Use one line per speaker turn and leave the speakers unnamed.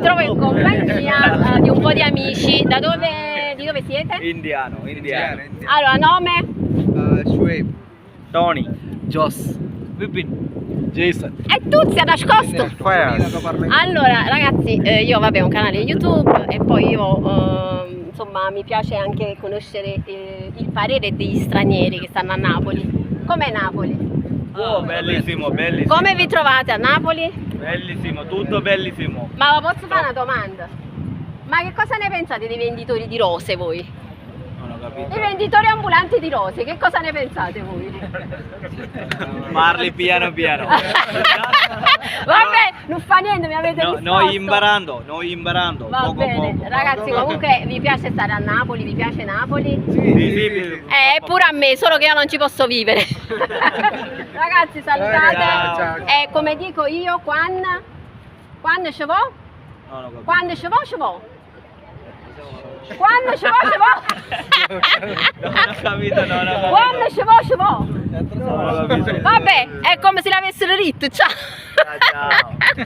trovo in compagnia di un po' di amici. Di dove siete?
Indiano.
Allora, nome?
Shuaib,
Tony.
Joss,
Vipin. Jason.
E tu sei nascosto? Allora, ragazzi, io vabbè ho un canale YouTube e poi io insomma mi piace anche conoscere il parere degli stranieri che stanno a Napoli. Com'è Napoli?
Oh, bellissimo, bellissimo.
Come vi trovate a Napoli?
Bellissimo, tutto bellissimo.
Ma posso fare una domanda? Ma che cosa ne pensate dei venditori di rose voi?
Non ho capito.
I venditori ambulanti di rose, che cosa ne pensate voi?
Parli piano piano.
Vabbè, non fa niente, mi avete risposto.
Noi imparando.
Va
Poco
bene,
poco.
ragazzi, comunque vi piace stare a Napoli, vi piace Napoli?
Sì.
Pure a me, solo che io non ci posso vivere. Ragazzi, salutate.
Ciao.
E come dico io, quando ci vo?
No, non ho capito.
Quando ci vo? Quando ci vo?
Non ho capito, non ho capito.
Quando ci vo?
Non ho capito.
Vabbè, è come se l'avessero ritto, ciao.
Ciao.